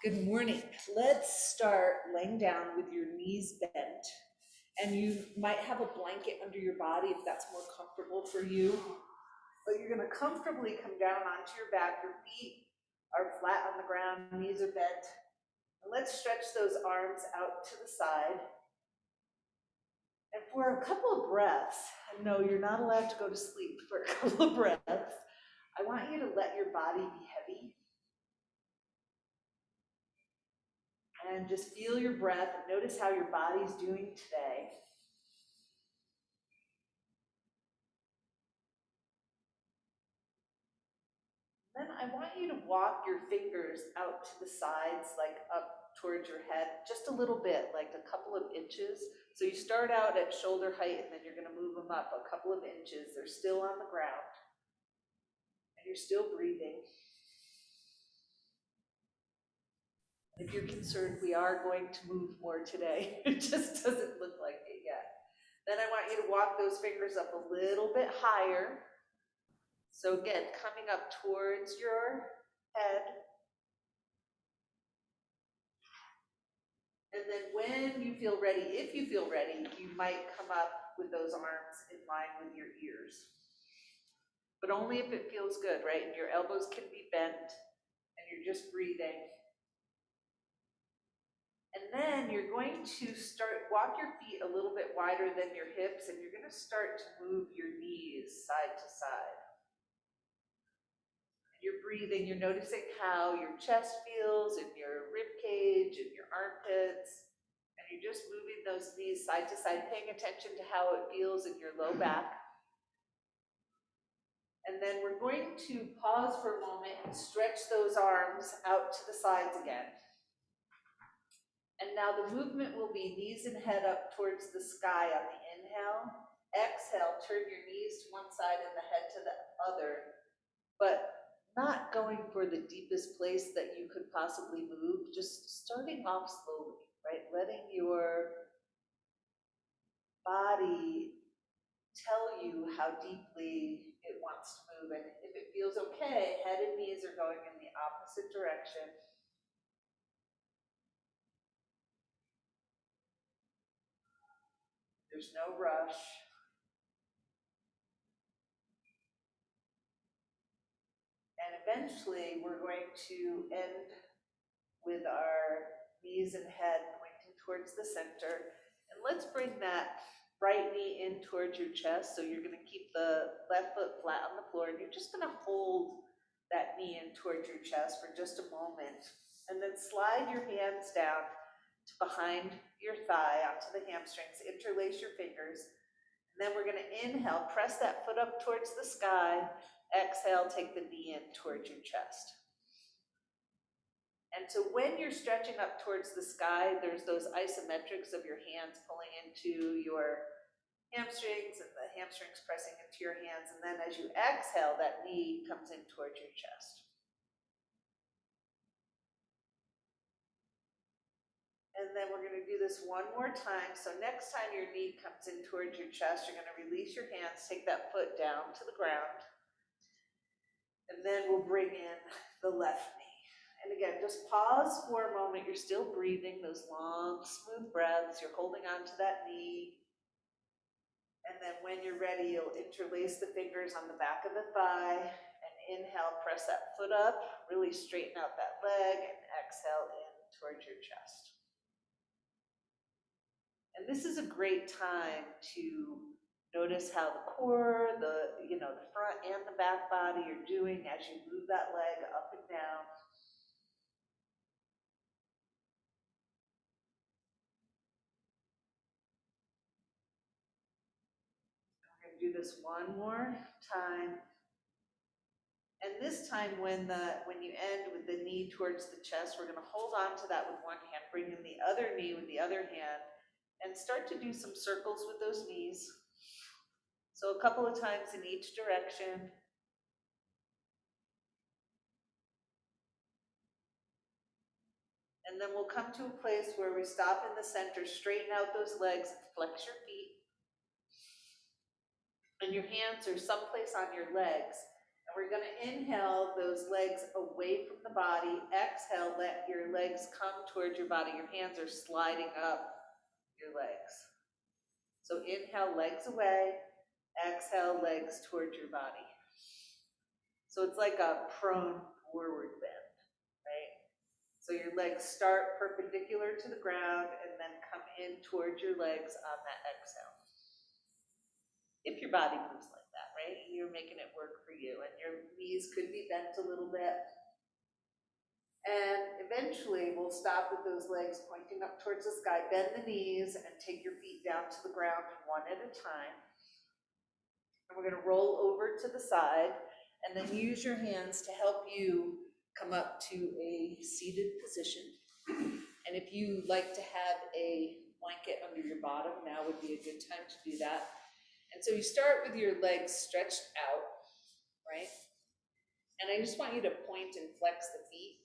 Good morning. Let's start laying down with your knees bent. And you might have a blanket under your body if that's more comfortable for you. But you're going to comfortably come down onto your back. Your feet are flat on the ground, knees are bent. And let's stretch those arms out to the side. And for a couple of breaths, and no, you're not allowed to go to sleep for a couple of breaths, I want you to let your body be heavy. And just feel your breath and notice how your body's doing today. Then I want you to walk your fingers out to the sides, like up towards your head, just a little bit, like a couple of inches. So you start out at shoulder height and then you're going to move them up a couple of inches. They're still on the ground and you're still breathing. If you're concerned, we are going to move more today. It just doesn't look like it yet. Then I want you to walk those fingers up a little bit higher. So again, coming up towards your head. And then when you feel ready, if you feel ready, you might come up with those arms in line with your ears. But only if it feels good, right? And your elbows can be bent and you're just breathing. And then you're going to walk your feet a little bit wider than your hips, and you're going to start to move your knees side to side. And you're breathing, you're noticing how your chest feels in your rib cage and your armpits. And you're just moving those knees side to side, paying attention to how it feels in your low back. And then we're going to pause for a moment and stretch those arms out to the sides again. And now the movement will be knees and head up towards the sky on the inhale. Exhale, turn your knees to one side and the head to the other, but not going for the deepest place that you could possibly move, just starting off slowly, right? Letting your body tell you how deeply it wants to move. And if it feels okay, head and knees are going in the opposite direction. There's no rush. And eventually we're going to end with our knees and head pointing towards the center. And let's bring that right knee in towards your chest. So you're going to keep the left foot flat on the floor and you're just going to hold that knee in towards your chest for just a moment. And then slide your hands down to behind your thigh onto the hamstrings, interlace your fingers. And then we're going to inhale, press that foot up towards the sky. Exhale, take the knee in towards your chest. And so when you're stretching up towards the sky, there's those isometrics of your hands pulling into your hamstrings and the hamstrings pressing into your hands. And then as you exhale, that knee comes in towards your chest. And then we're going to do this one more time. So next time your knee comes in towards your chest, you're going to release your hands, take that foot down to the ground. And then we'll bring in the left knee. And again, just pause for a moment. You're still breathing those long, smooth breaths. You're holding on to that knee. And then when you're ready, you'll interlace the fingers on the back of the thigh. And inhale, press that foot up, really straighten out that leg, and exhale in towards your chest. And this is a great time to notice how the core, the front and the back body are doing as you move that leg up and down. We're going to do this one more time. And this time when you end with the knee towards the chest, we're going to hold on to that with one hand, bring in the other knee with the other hand, and start to do some circles with those knees. So a couple of times in each direction. And then we'll come to a place where we stop in the center, straighten out those legs, flex your feet. And your hands are someplace on your legs. And We're gonna inhale those legs away from the body. Exhale, let your legs come towards your body. Your hands are sliding up your legs. So inhale, legs away. Exhale, legs towards your body. So it's like a prone forward bend, right? So your legs start perpendicular to the ground and then come in towards your legs on that exhale. If your body moves like that, right? You're making it work for you, and your knees could be bent a little bit. And eventually we'll stop with those legs pointing up towards the sky. Bend the knees and take your feet down to the ground one at a time. And we're going to roll over to the side and then use your hands to help you come up to a seated position. And if you like to have a blanket under your bottom, now would be a good time to do that. And so you start with your legs stretched out, right? And I just want you to point and flex the feet.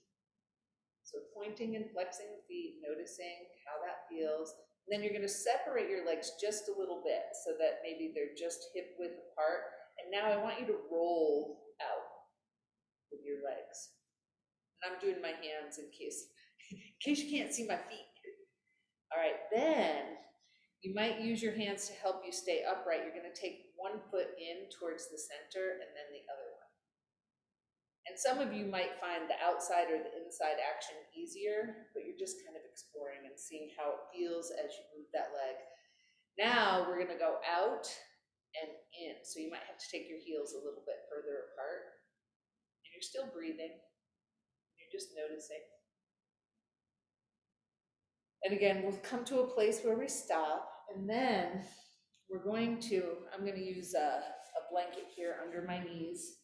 So pointing and flexing the feet, noticing how that feels. And then you're going to separate your legs just a little bit so that maybe they're just hip width apart. And now I want you to roll out with your legs. And I'm doing my hands in case you can't see my feet. All right, then you might use your hands to help you stay upright. You're going to take one foot in towards the center and then the other one. And some of you might find the outside or the inside action easier, but you're just kind of exploring and seeing how it feels as you move that leg. Now we're going to go out and in. So you might have to take your heels a little bit further apart. And you're still breathing. You're just noticing. And again, we'll come to a place where we stop, and then I'm going to use a blanket here under my knees.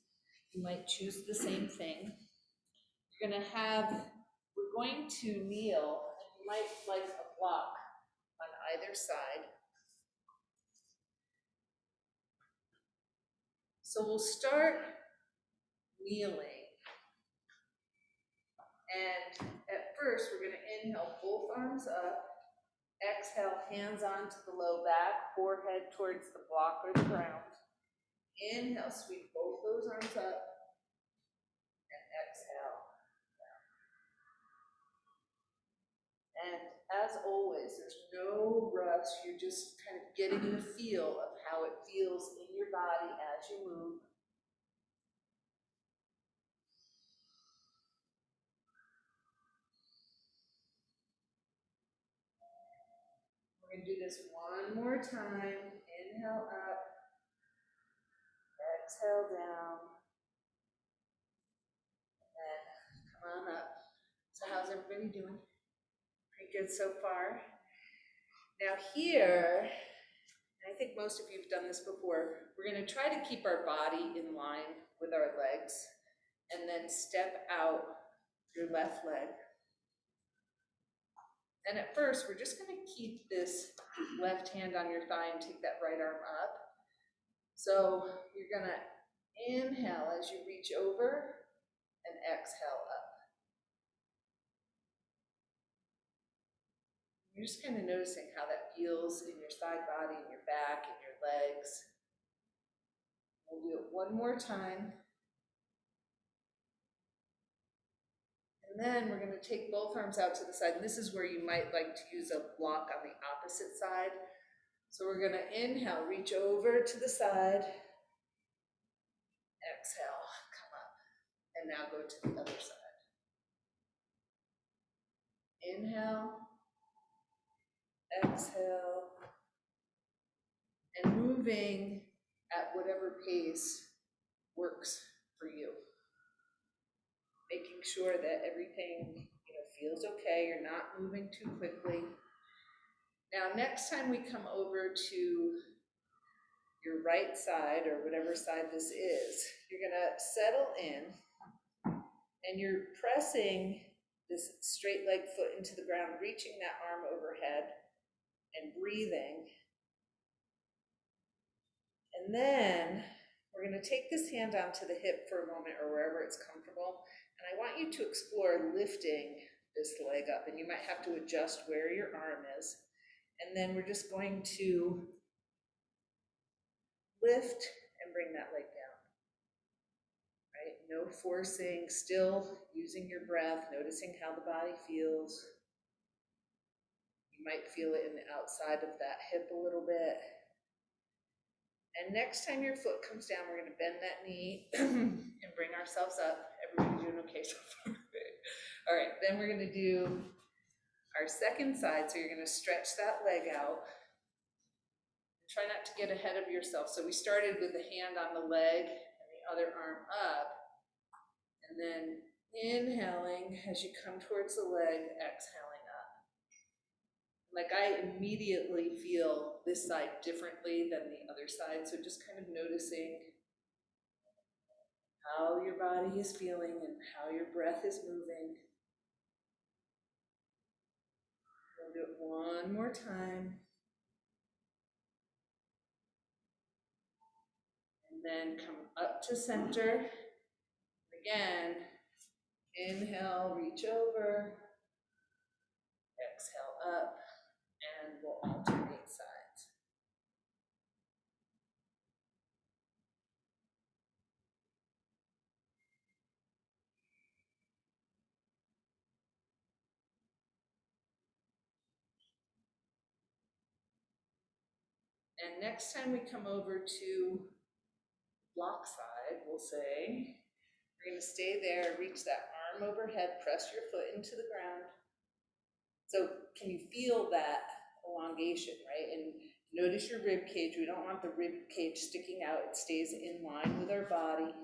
You might choose the same thing. We're going to kneel, and you might like a block on either side. So we'll start kneeling. And at first, we're going to inhale both arms up. Exhale, hands onto the low back, forehead towards the block or the ground. Inhale, sweep both those arms up. And exhale. And as always, there's no rush. You're just kind of getting the feel of how it feels in your body as you move. We're going to do this one more time. Inhale up. Exhale down. And come on up. So how's everybody doing? Pretty good so far. Now here, I think most of you have done this before, we're going to try to keep our body in line with our legs and then step out your left leg. And at first, we're just going to keep this left hand on your thigh and take that right arm up. So you're going to inhale as you reach over and exhale up. You're just kind of noticing how that feels in your side body, in your back, in your legs. We'll do it one more time. And then we're going to take both arms out to the side. And this is where you might like to use a block on the opposite side. So we're going to inhale, reach over to the side. Exhale, come up. And now go to the other side. Inhale. Exhale. And moving at whatever pace works for you. Making sure that everything feels okay, you're not moving too quickly. Now, next time we come over to your right side, or whatever side this is, you're gonna settle in, and you're pressing this straight leg foot into the ground, reaching that arm overhead, and breathing. And then we're gonna take this hand onto the hip for a moment, or wherever it's comfortable, and I want you to explore lifting this leg up, and you might have to adjust where your arm is. And then we're just going to lift and bring that leg down. no forcing, still using your breath, noticing how the body feels. You might feel it in the outside of that hip a little bit. And next time your foot comes down, we're going to bend that knee and bring ourselves up. Everybody doing okay so far? All right, then we're going to do our second side. So you're going to stretch that leg out. And try not to get ahead of yourself. So we started with the hand on the leg and the other arm up. And then inhaling as you come towards the leg, exhaling up. Like I immediately feel this side differently than the other side. So just kind of noticing how your body is feeling and how your breath is moving. We'll do it one more time. And then come up to center. Again, inhale, reach over. Exhale up. And we'll alternate sides. And next time we come over to block side, we'll say, we're going to stay there, reach that arm overhead, press your foot into the ground. So can you feel that elongation, right? And notice your rib cage. We don't want the rib cage sticking out. It stays in line with our body.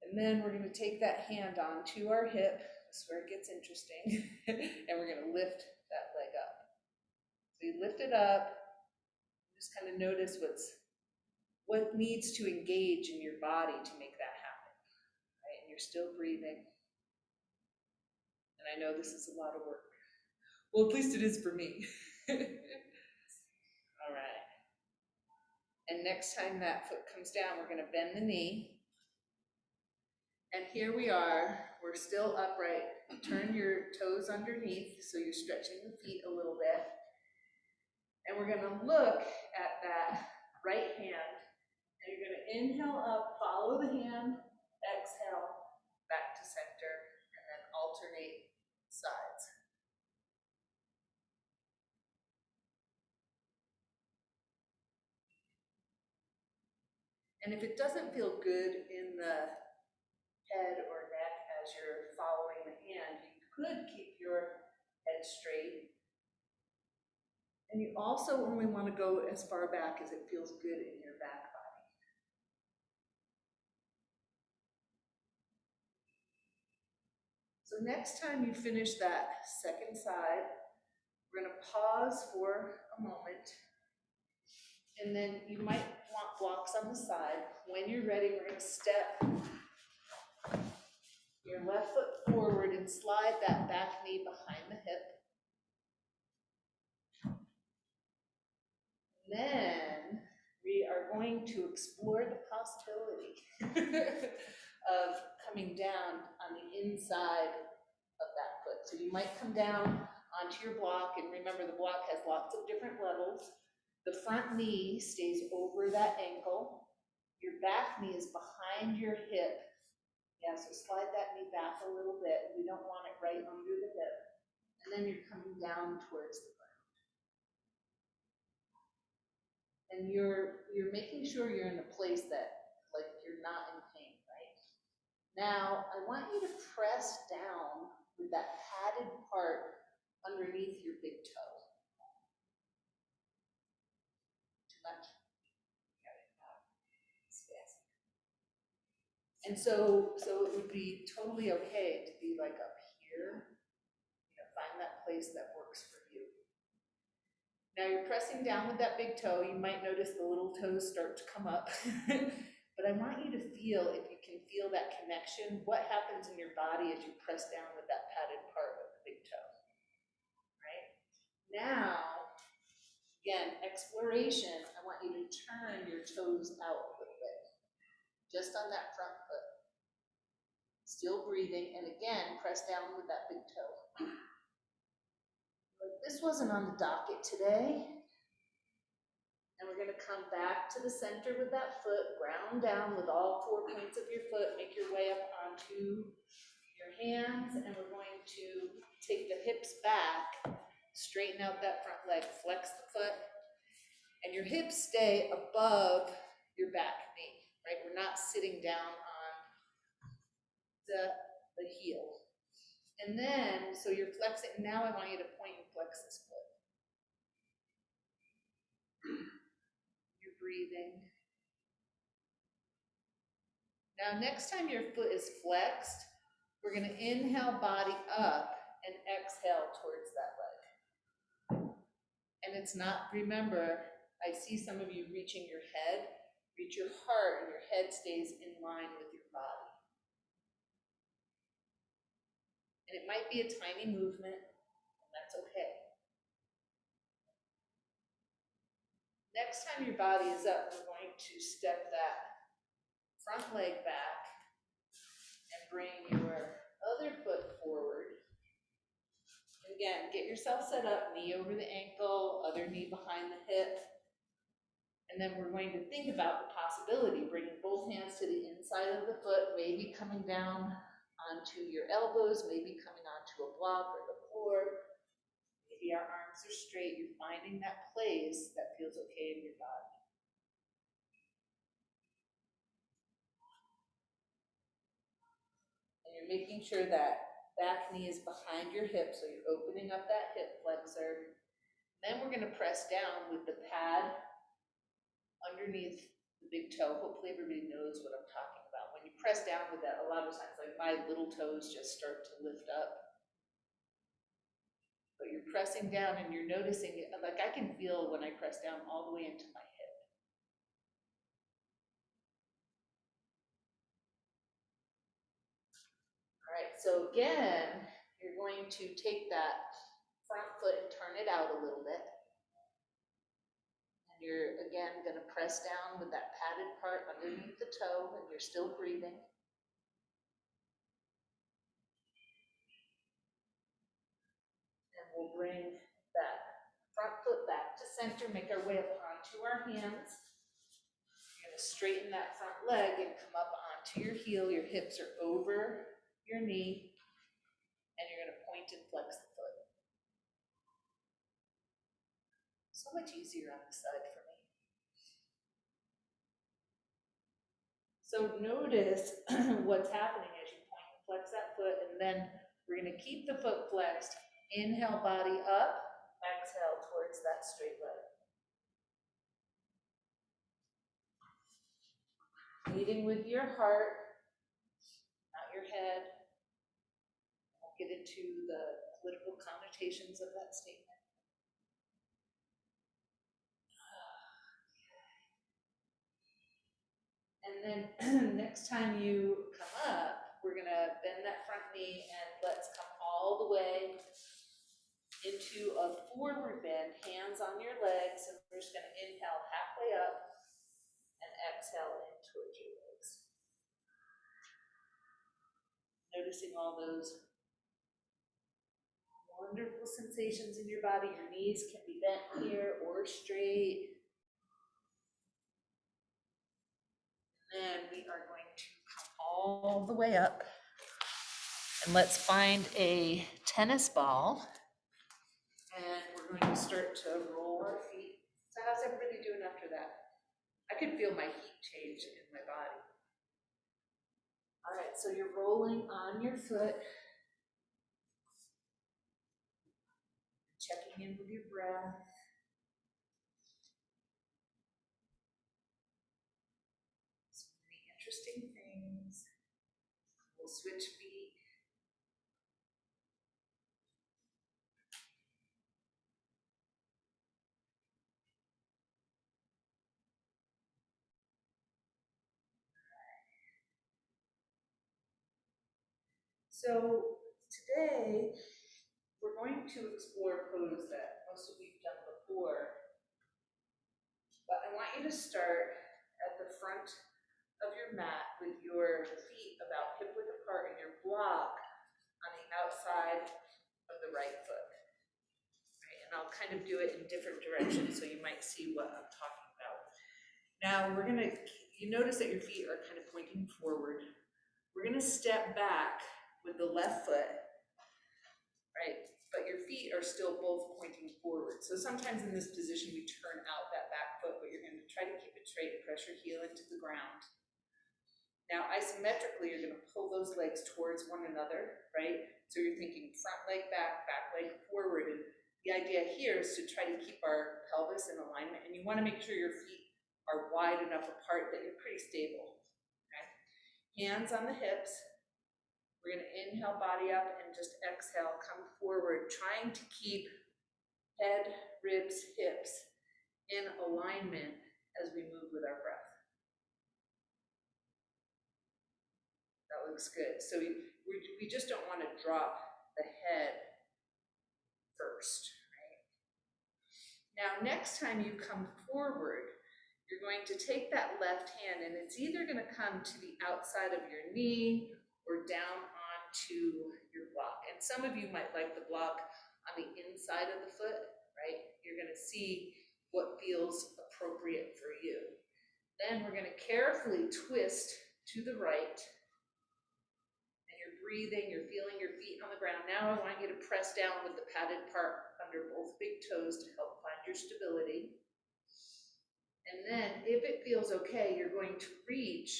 And then we're going to take that hand onto our hip. This is where it gets interesting. And we're going to lift that leg up. So you lift it up. Just kind of notice what needs to engage in your body to make that happen, right? And you're still breathing. And I know this is a lot of work. Well, at least it is for me. All right. And next time that foot comes down, we're going to bend the knee. And here we are. We're still upright. Turn your toes underneath so you're stretching the feet a little bit. And we're going to look at that right hand. And you're going to inhale up, follow the hand, exhale, back to center, and then alternate sides. And if it doesn't feel good in the head or neck as you're following the hand, you could keep your head straight. And you also only want to go as far back as it feels good in your back body. So next time you finish that second side, we're going to pause for a moment. And then you might want blocks on the side. When you're ready, we're going to step your left foot forward and slide that back knee behind the hip. Then we are going to explore the possibility of coming down on the inside of that foot. So you might come down onto your block, and remember the block has lots of different levels. The front knee stays over that ankle. Your back knee is behind your hip. Yeah, so slide that knee back a little bit. We don't want it right under the hip. And then you're coming down towards the ground. And you're making sure you're in a place that, like, you're not in pain, right? Now, I want you to press down with that padded part underneath your big toe. Too much? And so it would be totally okay to be like up here, find that place that works for you. Now you're pressing down with that big toe. You might notice the little toes start to come up. But I want you to feel, if you can feel that connection, what happens in your body as you press down with that padded part of the big toe, right? Now, again, exploration, I want you to turn your toes out a little bit, just on that front foot. Still breathing, and again, press down with that big toe. But this wasn't on the docket today. And we're gonna come back to the center with that foot, ground down with all 4 points of your foot, make your way up onto your hands, and we're going to take the hips back, straighten out that front leg, flex the foot, and your hips stay above your back knee, right? We're not sitting down on the heel. And then, so you're flexing, now I want you to point and flex this foot. You're breathing. Now, next time your foot is flexed, we're gonna inhale body up and exhale towards that leg. And it's not, remember, I see some of you reaching your head, reach your heart and your head stays in line with your body. And it might be a tiny movement, and that's okay. Next time your body is up, we're going to step that front leg back and bring your other foot forward. And again, get yourself set up, knee over the ankle, other knee behind the hip. And then we're going to think about the possibility, bringing both hands to the inside of the foot, maybe coming down onto your elbows, maybe coming onto a block or the floor. Maybe our arms are straight. You're finding that place that feels okay in your body. And you're making sure that back knee is behind your hip, so you're opening up that hip flexor. Then we're going to press down with the pad underneath the big toe. Hopefully everybody knows what I'm talking about. When you press down with that, a lot of times, like my little toes just start to lift up. But you're pressing down and you're noticing it, like I can feel when I press down all the way into my hip. All right, so again, you're going to take that front foot and turn it out a little bit. And you're, again, going to press down with that padded part underneath the toe, and you're still breathing. And we'll bring that front foot back to center, make our way up onto our hands. You're going to straighten that front leg and come up onto your heel. Your hips are over your knee, and you're going to point and flex the foot. So much easier on this side for me. So notice what's happening as you point and flex that foot, and then we're going to keep the foot flexed. Inhale, body up. Exhale towards that straight leg. Leading with your heart, not your head. We'll get into the political connotations of that statement. And then next time you come up, we're going to bend that front knee and let's come all the way into a forward bend, hands on your legs, and we're just going to inhale halfway up and exhale in towards your legs. Noticing all those wonderful sensations in your body. Your knees can be bent here or straight. And then we are going to come all the way up. And let's find a tennis ball. And we're going to start to roll our feet. So how's everybody doing after that? I can feel my heat change in my body. All right, so you're rolling on your foot. Checking in with your breath. So many interesting things. We'll switch feet. So today, we're going to explore a pose that most of you've done before, but I want you to start at the front of your mat with your feet about hip-width apart and your block on the outside of the right foot. Right? And I'll kind of do it in different directions so you might see what I'm talking about. Now you notice that your feet are kind of pointing forward. We're gonna step back with the left foot, right? But your feet are still both pointing forward. So sometimes in this position, we turn out that back foot, but you're gonna try to keep it straight and press your heel into the ground. Now, isometrically, you're gonna pull those legs towards one another, right? So you're thinking front leg back, back leg forward. And the idea here is to try to keep our pelvis in alignment, and you wanna make sure your feet are wide enough apart that you're pretty stable, okay? Hands on the hips. We're gonna inhale, body up, and just exhale, come forward, trying to keep head, ribs, hips in alignment as we move with our breath. That looks good. So we just don't wanna drop the head first, right? Now, next time you come forward, you're going to take that left hand, and it's either gonna come to the outside of your knee or down onto your block. And some of you might like the block on the inside of the foot, right? You're gonna see what feels appropriate for you. Then we're gonna carefully twist to the right, and you're breathing, you're feeling your feet on the ground. Now I want you to press down with the padded part under both big toes to help find your stability. And then, if it feels okay, you're going to reach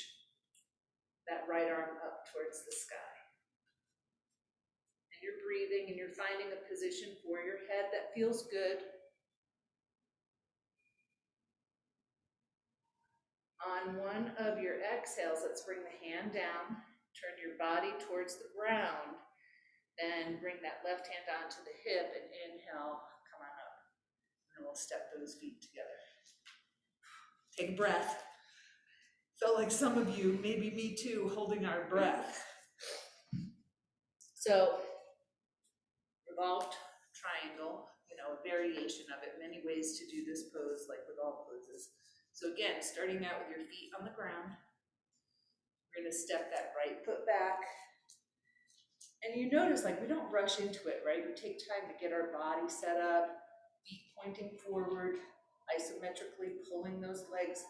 that right arm up towards the sky. And you're breathing and you're finding a position for your head that feels good. On one of your exhales, let's bring the hand down, turn your body towards the ground, then bring that left hand onto the hip and inhale, come on up. And then we'll step those feet together. Take a breath. Felt like some of you, maybe me too, holding our breath. So, revolved triangle, a variation of it, many ways to do this pose, like with all poses. So again, starting out with your feet on the ground, we're gonna step that right foot back. And you notice, like, we don't rush into it, right? We take time to get our body set up, feet pointing forward, isometrically pulling those legs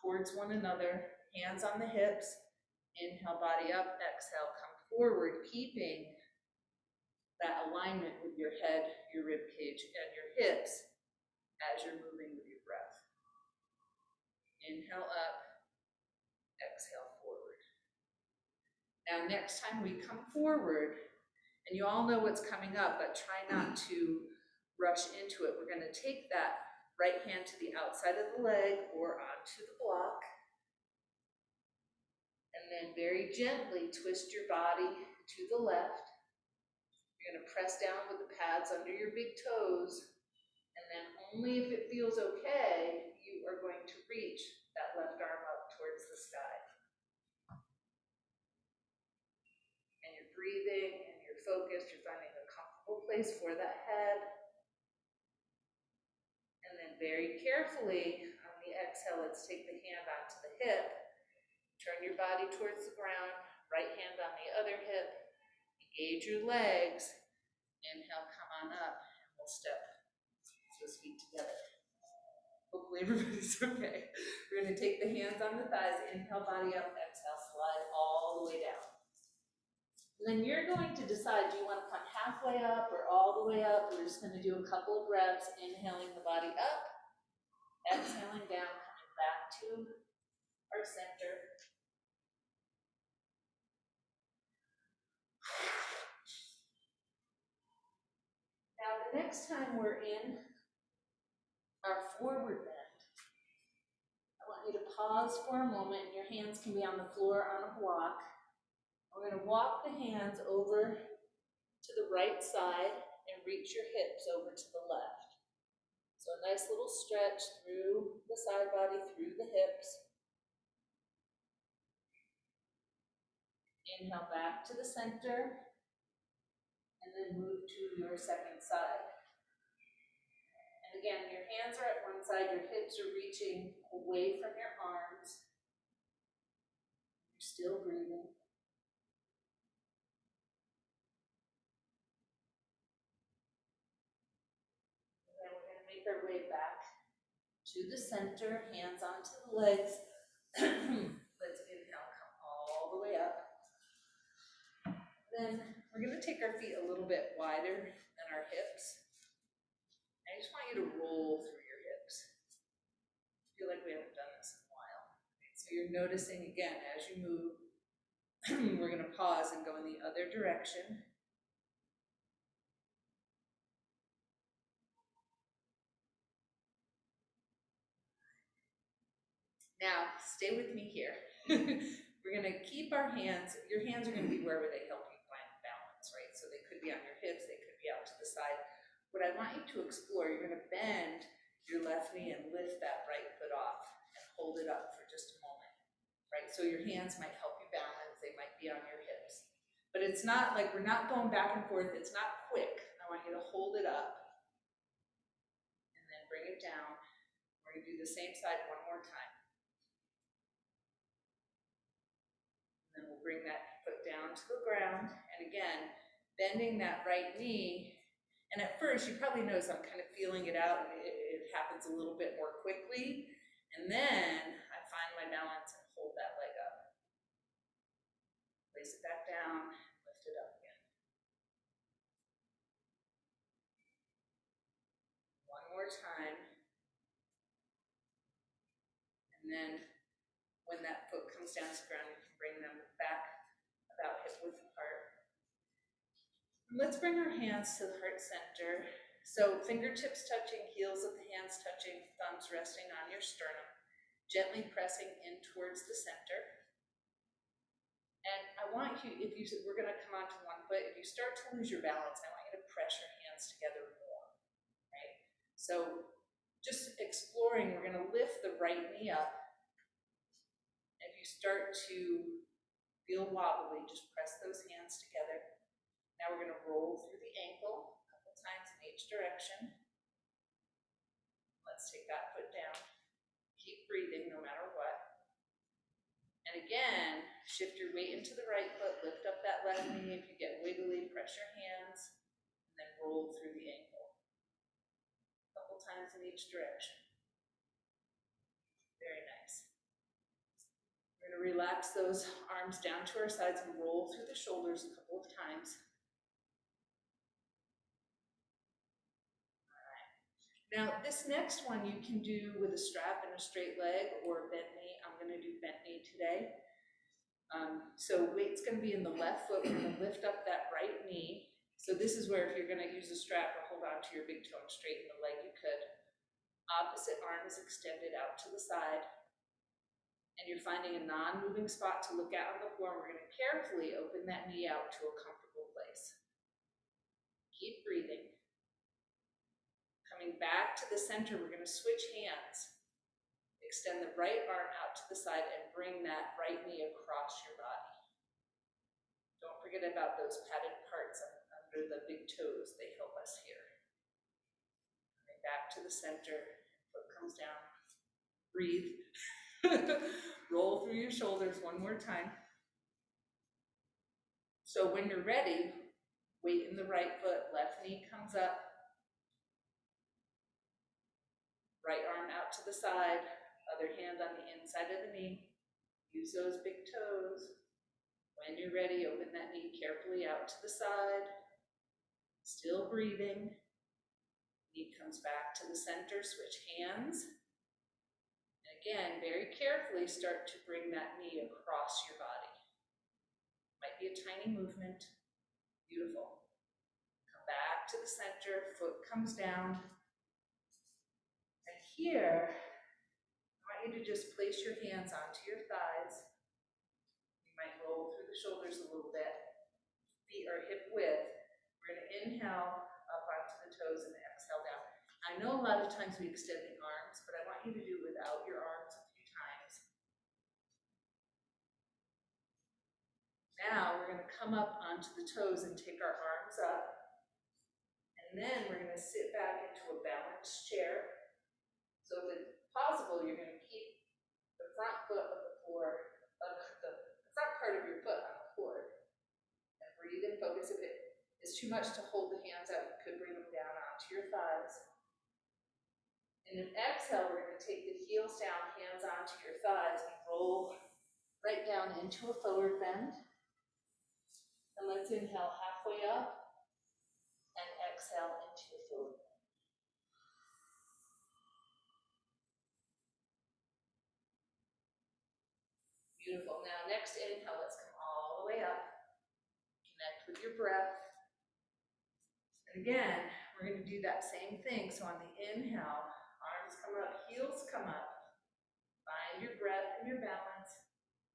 towards one another, hands on the hips, inhale, body up, exhale, come forward, keeping that alignment with your head, your rib cage, and your hips as you're moving with your breath. Inhale up, exhale forward. Now, next time we come forward, and you all know what's coming up, but try not to rush into it. We're gonna take that right hand to the outside of the leg or onto the block, and then very gently twist your body to the left. You're gonna press down with the pads under your big toes, and then only if it feels okay, you are going to reach that left arm up towards the sky. And you're breathing and you're focused, you're finding a comfortable place for that head. And then very carefully, on the exhale, let's take the hand onto the hip, turn your body towards the ground, right hand on the other hip, engage your legs, inhale, come on up, and we'll step those feet together. Hopefully everybody's okay. We're gonna take the hands on the thighs, inhale, body up, exhale, slide all the way down. And then you're going to decide, do you want to come halfway up or all the way up? We're just gonna do a couple of breaths, inhaling the body up, exhaling down, coming back to our center. Now, the next time we're in our forward bend, I want you to pause for a moment, and your hands can be on the floor on a block. We're going to walk the hands over to the right side and reach your hips over to the left. So a nice little stretch through the side body, through the hips. Inhale back to the center, and then move to your second side. And again, your hands are at one side, your hips are reaching away from your arms. You're still breathing. And then we're going to make our way back to the center, hands onto the legs. Let's inhale, come all the way up. Then we're going to take our feet a little bit wider than our hips. I just want you to roll through your hips. I feel like we haven't done this in a while. So you're noticing again as you move, we're going to pause and go in the other direction. Now, stay with me here. We're going to keep our hands, your hands are going to be wherever they help you find balance, right? So they could be on your hips, they could be out to the side. What I want you to explore, you're going to bend your left knee and lift that right foot off and hold it up for just a moment, right? So your hands might help you balance, they might be on your hips. But it's not like, we're not going back and forth, it's not quick. I want you to hold it up and then bring it down. We're going to do the same side one more time. And then we'll bring that foot down to the ground. And again, bending that right knee. And at first, you probably notice I'm kind of feeling it out, and it happens a little bit more quickly. And then I find my balance and hold that leg up. Place it back down, lift it up again. One more time. And then when that foot comes down to the ground, you can bring them back about hip width apart. Let's bring our hands to the heart center. So fingertips touching, heels of the hands touching, thumbs resting on your sternum, gently pressing in towards the center. And I want you, we're going to come onto one foot, if you start to lose your balance, I want you to press your hands together more, right? So just exploring, we're going to lift the right knee up. If you start to feel wobbly, just press those hands together. Now we're going to roll through the ankle a couple times in each direction. Let's take that foot down. Keep breathing no matter what. And again, shift your weight into the right foot, lift up that left knee. If you get wiggly, press your hands, and then roll through the ankle. A couple times in each direction. Very nice. We're going to relax those arms down to our sides and roll through the shoulders a couple of times. Now, this next one you can do with a strap and a straight leg or a bent knee. I'm going to do bent knee today. So weight's going to be in the left foot. We're going to lift up that right knee. So this is where if you're going to use a strap or hold on to your big toe and straighten the leg, you could. Opposite arm is extended out to the side. And you're finding a non-moving spot to look at on the floor. We're going to carefully open that knee out to a comfortable place. Keep breathing. Coming back to the center, we're going to switch hands. Extend the right arm out to the side and bring that right knee across your body. Don't forget about those padded parts under the big toes. They help us here. Coming back to the center, foot comes down. Breathe. Roll through your shoulders one more time. So when you're ready, weight in the right foot, left knee comes up. Right arm out to the side, other hand on the inside of the knee. Use those big toes. When you're ready, open that knee carefully out to the side. Still breathing. Knee comes back to the center, switch hands. And again, very carefully start to bring that knee across your body. Might be a tiny movement. Beautiful. Come back to the center, foot comes down. And here, I want you to just place your hands onto your thighs. You might roll through the shoulders a little bit. Feet are hip width. We're going to inhale up onto the toes and exhale down. I know a lot of times we extend the arms, but I want you to do it without your arms a few times. Now we're going to come up onto the toes and take our arms up. And then we're going to sit back into a balanced chair. So if it's possible, you're going to keep the front foot of the floor, the front part of your foot on the floor. And breathe and focus. If it is too much to hold the hands out, you could bring them down onto your thighs. And then exhale, we're gonna take the heels down, hands onto your thighs, and roll right down into a forward bend. And let's inhale halfway up and exhale into a forward bend. Beautiful. Now next inhale, let's come all the way up. Connect with your breath. And again, we're going to do that same thing. So on the inhale, arms come up, heels come up. Find your breath and your balance.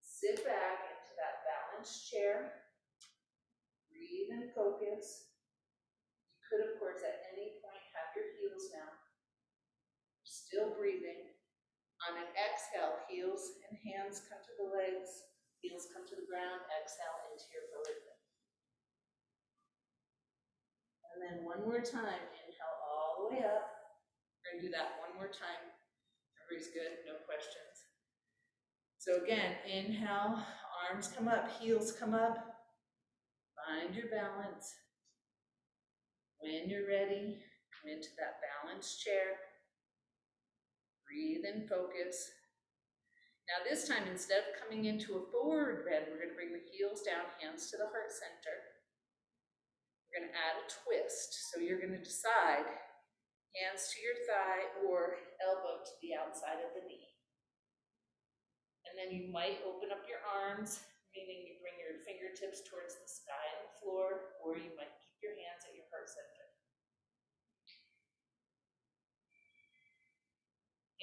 Sit back into that balanced chair. Breathe and focus. You could, of course, at any point have your heels down. Still breathing. On an exhale, heels and hands come to the legs. Heels come to the ground. Exhale into your forward bend. And then one more time, inhale all the way up. We're going to do that one more time. Everybody's good, no questions. So again, inhale, arms come up, heels come up. Find your balance. When you're ready, come into that balanced chair. Breathe and focus. Now this time, instead of coming into a forward bend, we're going to bring the heels down, hands to the heart center. We're going to add a twist. So you're going to decide, hands to your thigh or elbow to the outside of the knee. And then you might open up your arms, meaning you bring your fingertips towards the sky and the floor, or you might keep your hands at your heart center.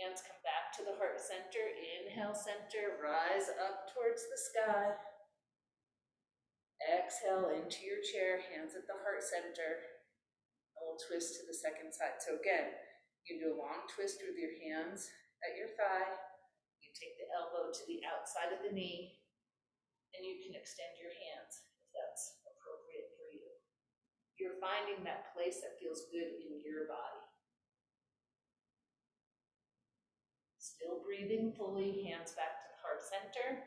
Hands come back to the heart center. Inhale, center, rise up towards the sky. Exhale into your chair, hands at the heart center. And we'll twist to the second side. So again, you do a long twist with your hands at your thigh. You take the elbow to the outside of the knee, and you can extend your hands if that's appropriate for you. You're finding that place that feels good in your body. Still breathing fully, hands back to the heart center.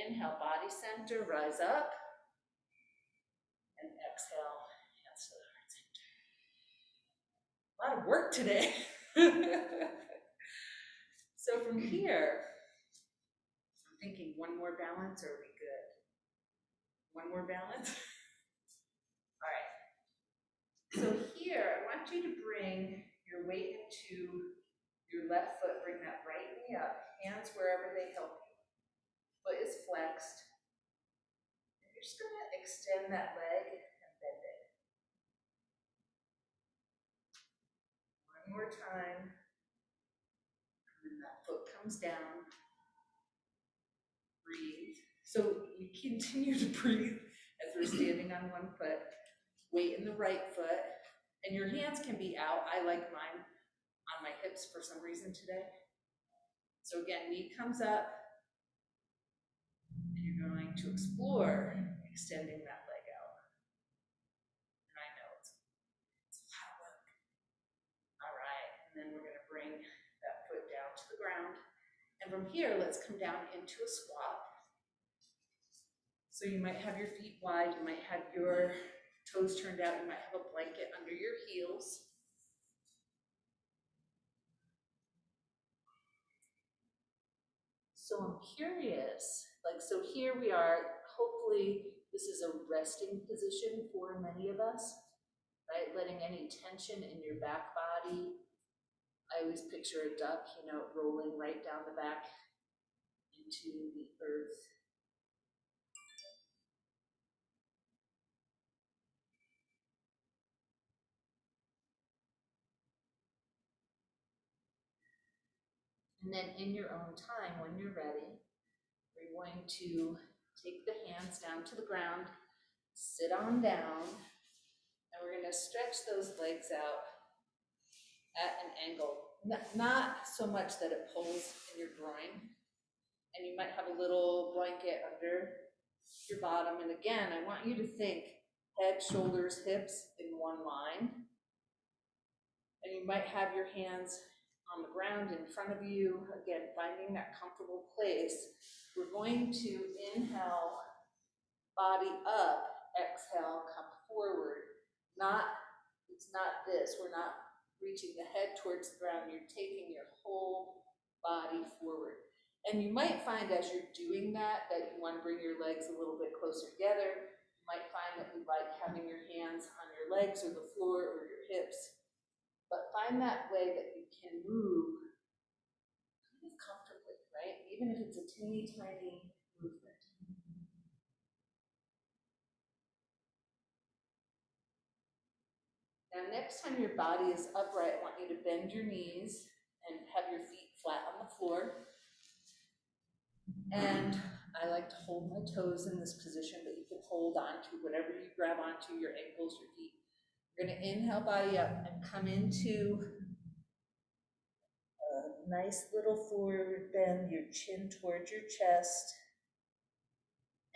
Inhale, body center, rise up. And exhale, hands to the heart center. A lot of work today. So from here, I'm thinking one more balance, or are we good? One more balance? All right. So here, I want you to bring your weight into your left foot, bring that right knee up, hands wherever they help you. Foot is flexed. And you're just gonna extend that leg and bend it. One more time. And then that foot comes down. Breathe. So we continue to breathe as we're standing on one foot. Weight in the right foot. And your hands can be out. I like mine on my hips for some reason today. So again, knee comes up. And you're going to explore extending that leg out. And I know it's a lot of work. All right, and then we're going to bring that foot down to the ground. And from here, let's come down into a squat. So you might have your feet wide, you might have your toes turned out, you might have a blanket under your heels. So I'm curious, so here we are, hopefully this is a resting position for many of us, right? Letting any tension in your back body. I always picture a duck, rolling right down the back into the earth. And then in your own time, when you're ready, we're going to take the hands down to the ground, sit on down, and we're going to stretch those legs out at an angle. Not so much that it pulls in your groin, and you might have a little blanket under your bottom. And again, I want you to think head, shoulders, hips in one line. And you might have your hands on the ground in front of you. Again, finding that comfortable place. We're going to inhale, body up, exhale, come forward. It's not this. We're not reaching the head towards the ground, you're taking your whole body forward. And you might find as you're doing that you want to bring your legs a little bit closer together. You might find that you like having your hands on your legs or the floor or your hips. But find that way that you can move kind of comfortably, right? Even if it's a teeny tiny movement. Now, next time your body is upright, I want you to bend your knees and have your feet flat on the floor. And I like to hold my toes in this position, but you can hold on to whatever you grab onto, your ankles, your feet. You're going to inhale, body up, and come into a nice little forward bend, your chin towards your chest.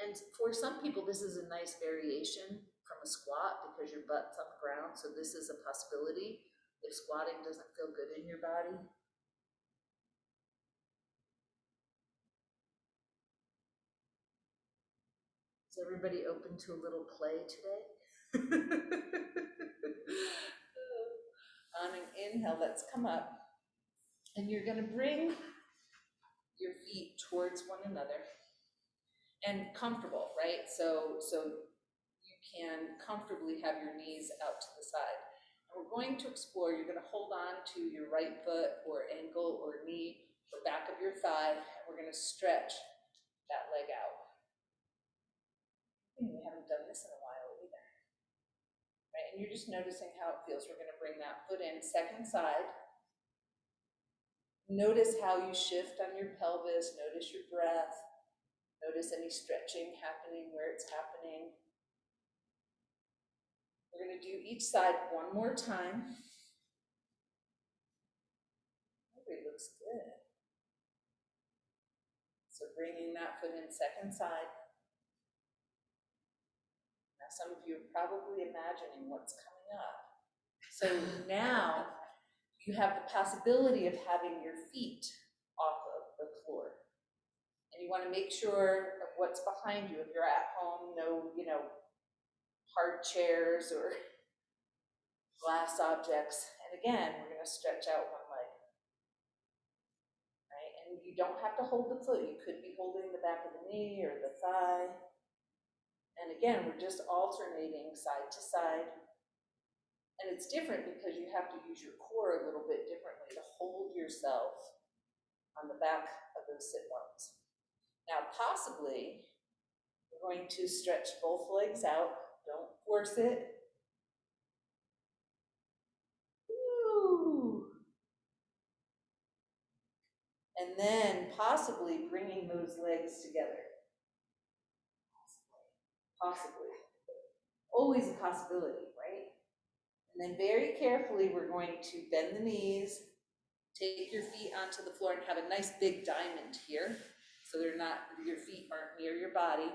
And for some people, this is a nice variation from a squat because your butt's on the ground, so this is a possibility if squatting doesn't feel good in your body. Is everybody open to a little play today? On an inhale, let's come up. And you're going to bring your feet towards one another. And comfortable, right? So you can comfortably have your knees out to the side. And we're going to explore, you're going to hold on to your right foot or ankle or knee or back of your thigh, and we're going to stretch that leg out. We haven't done this in a while either. Right? And you're just noticing how it feels. We're going to bring that foot in, second side. Notice how you shift on your pelvis. Notice your breath. Notice any stretching happening where it's happening. We're going to do each side one more time. It looks good. So bringing that foot in, second side. Now some of you are probably imagining what's coming up. So now you have the possibility of having your feet off of the floor. And you want to make sure of what's behind you. If you're at home, no, hard chairs or glass objects. And again, we're going to stretch out one leg. Right? And you don't have to hold the foot. You could be holding the back of the knee or the thigh. And again, we're just alternating side to side. And it's different because you have to use your core a little bit differently to hold yourself on the back of those sit bones. Now, possibly, we're going to stretch both legs out. Don't force it. Woo. And then possibly bringing those legs together. Possibly. Always a possibility, right? And then very carefully, we're going to bend the knees, take your feet onto the floor and have a nice big diamond here. So your feet aren't near your body.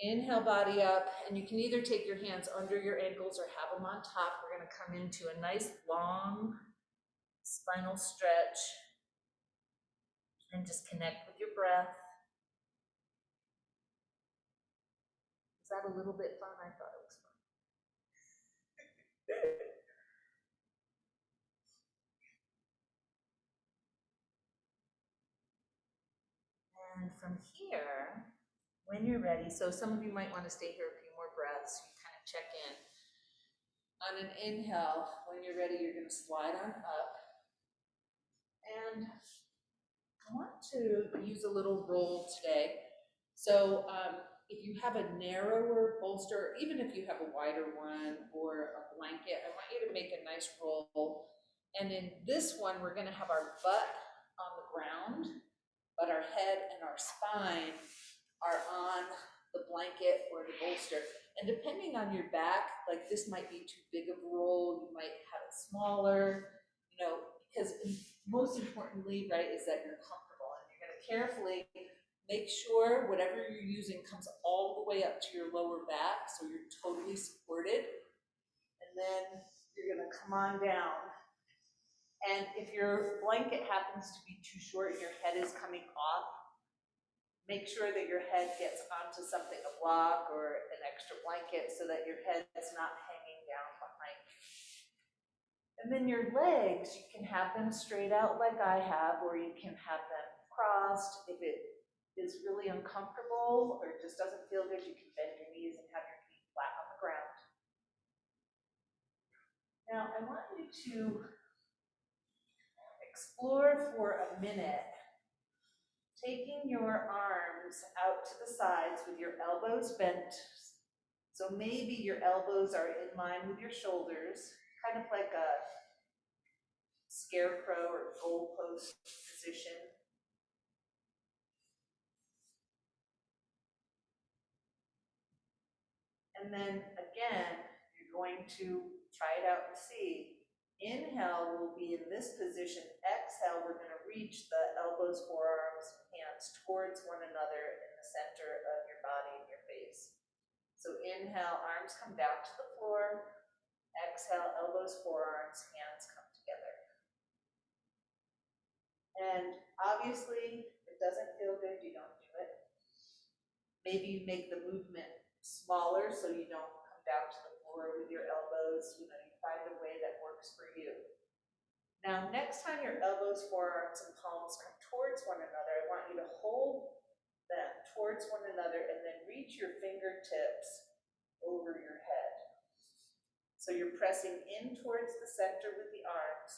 Inhale, body up, and you can either take your hands under your ankles or have them on top. We're going to come into a nice long spinal stretch and just connect with your breath. Is that a little bit fun? I thought it was fun. And from here, when you're ready, so some of you might want to stay here a few more breaths, you kind of check in. On an inhale, when you're ready, you're going to slide on up. And I want to use a little roll today. So if you have a narrower bolster, even if you have a wider one or a blanket, I want you to make a nice roll. And in this one, we're going to have our butt on the ground, but our head and our spine are on the blanket or the bolster. And depending on your back, like this might be too big of a roll, you might have it smaller, because most importantly, right, is that you're comfortable. And you're going to carefully make sure whatever you're using comes all the way up to your lower back, so you're totally supported. And then you're going to come on down. And if your blanket happens to be too short, your head is coming off, make sure that your head gets onto something, a block or an extra blanket, so that your head's not hanging down behind you. And then your legs, you can have them straight out like I have, or you can have them crossed. If it is really uncomfortable or just doesn't feel good, you can bend your knees and have your feet flat on the ground. Now, I want you to explore for a minute, taking your arms out to the sides with your elbows bent. So maybe your elbows are in line with your shoulders, kind of like a scarecrow or goalpost position. And then again, you're going to try it out and see. Inhale, we'll be in this position. Exhale, we're going to reach the elbows, forearms, hands towards one another in the center of your body and your face. So inhale, arms come down to the floor. Exhale, elbows, forearms, hands come together. And obviously, if it doesn't feel good, you don't do it. Maybe you make the movement smaller so you don't come down to the floor with your elbows. You find a way that works for you. Now, next time your elbows, forearms, and palms come towards one another, I want you to hold them towards one another and then reach your fingertips over your head. So you're pressing in towards the center with the arms,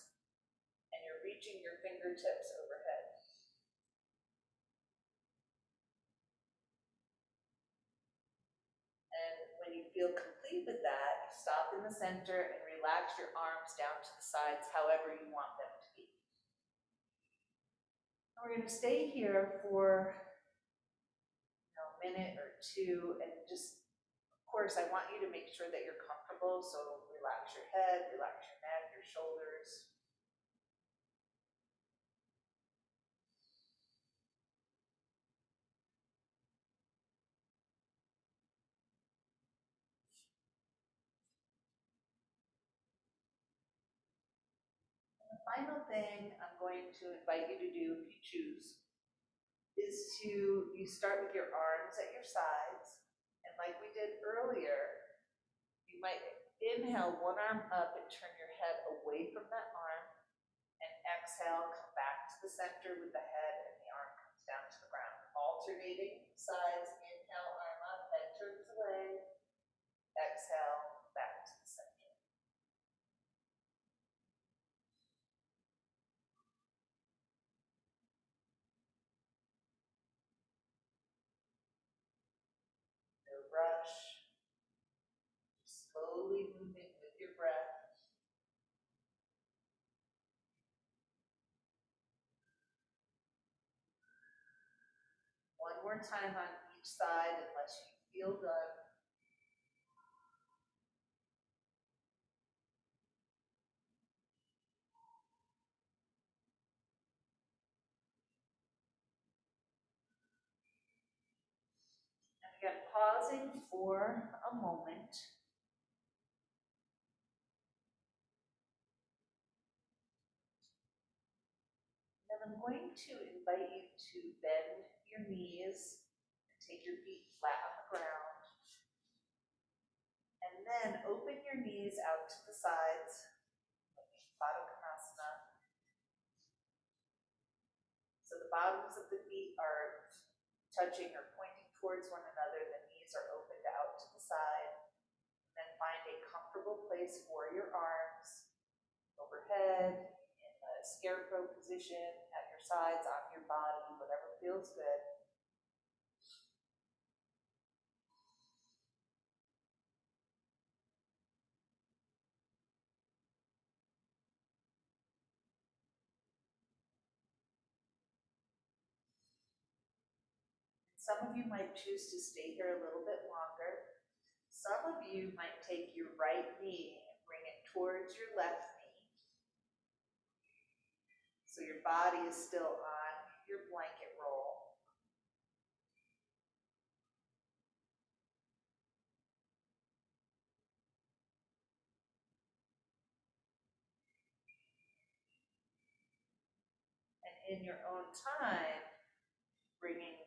and you're reaching your fingertips overhead. And when you feel complete with that, you stop in the center and relax your arms down to the sides, however you want them to be. And we're going to stay here for a minute or two, and just, of course, I want you to make sure that you're comfortable, so relax your head, relax your neck, your shoulders. The final thing I'm going to invite you to do, if you choose, is you start with your arms at your sides, and like we did earlier, you might inhale one arm up and turn your head away from that arm, and exhale, come back to the center with the head, and the arm comes down to the ground. Alternating sides, inhale, arm up, head turns away, exhale, back to the center. No rush, slowly moving with your breath. One more time on each side unless you feel done. And again, pausing for a moment. And I'm going to invite you to bend your knees and take your feet flat on the ground. And then open your knees out to the sides, Baddha Konasana. So the bottoms of the feet are touching or pointing towards one another. The knees are opened out to the side. And then find a comfortable place for your arms overhead, in a scarecrow position, at your sides, on your body, whatever feels good. Some of you might choose to stay here a little bit longer. Some of you might take your right knee and bring it towards your left knee. So your body is still on your blanket roll. And in your own time, bringing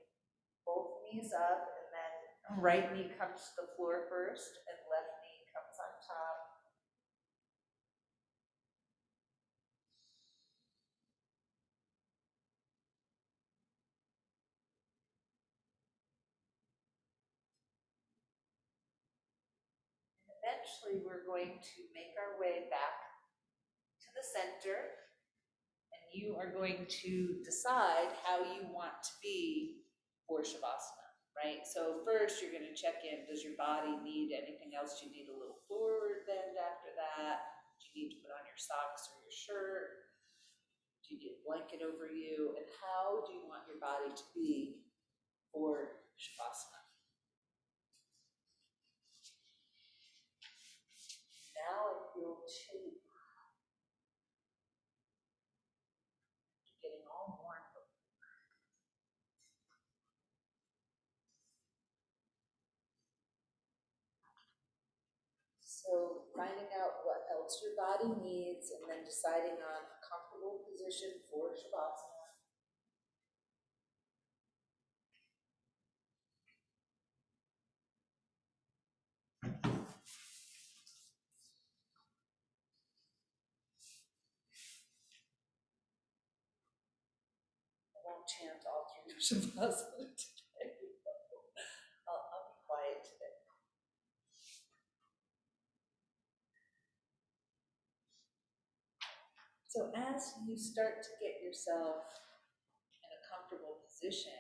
both knees up, and then right knee comes to the floor first, and left knee comes on top. eventually we're going to make our way back to the center, and you are going to decide how you want to be for Shavasana, right? So first you're gonna check in, does your body need anything else? Do you need a little forward bend after that? Do you need to put on your socks or your shirt? Do you need a blanket over you? And how do you want your body to be for Shavasana? Now I feel two getting all warm. So finding out what else your body needs and then deciding on a comfortable position for Shavasana. I won't chant all through Shavasana today. I'll be quiet today. So as you start to get yourself in a comfortable position,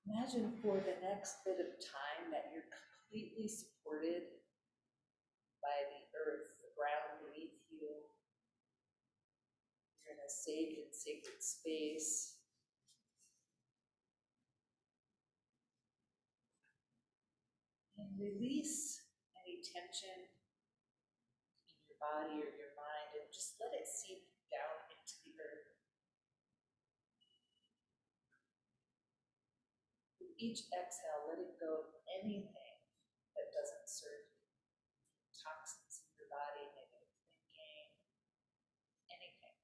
imagine for the next bit of time that you're completely supported by the earth, the ground beneath you. You're in a safe and sacred space. And release any tension in your body or your mind and just let it seep down into the earth. With each exhale, letting go of anything that doesn't serve you. Toxins in your body, negative thinking, anything.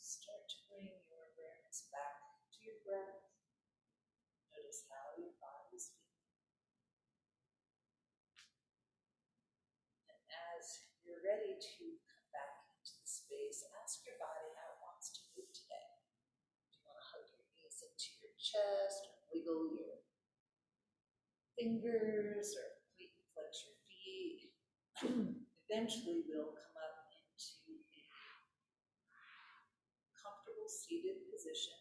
Start to bring your awareness back to your breath. Notice how your body is feeling. And as you're ready to come back into the space, ask your body how it wants to move today. Do you want to hug your knees into your chest, or wiggle your fingers, or completely flex your feet? Eventually, we'll come up into a comfortable seated position.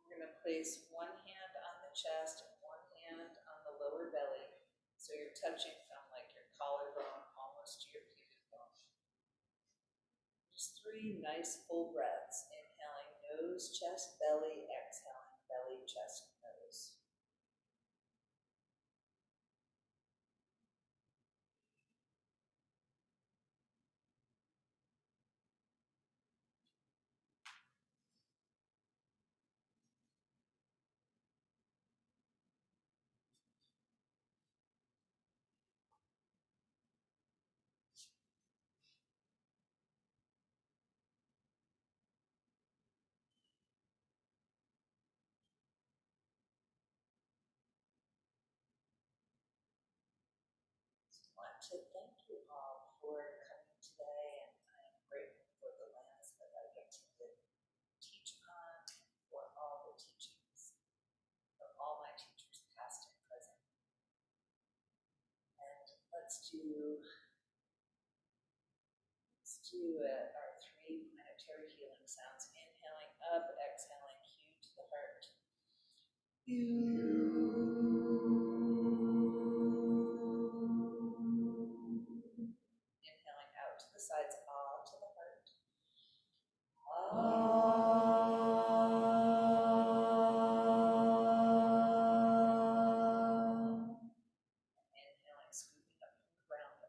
We're going to place one hand on the chest and one hand on the lower belly. So you're touching from like your collarbone almost to your pubic bone. Just 3 nice full breaths. Inhaling nose, chest, belly. Exhaling belly, chest, nose. I want to thank you all for coming today, and I am grateful for the lands that I get to teach on, for all the teachings from all my teachers, past and present. And let's do our 3 planetary healing sounds. Inhaling up, exhaling Q to the heart. Inhaling out to the sides, ah to the heart. Inhaling, scooping up from the ground.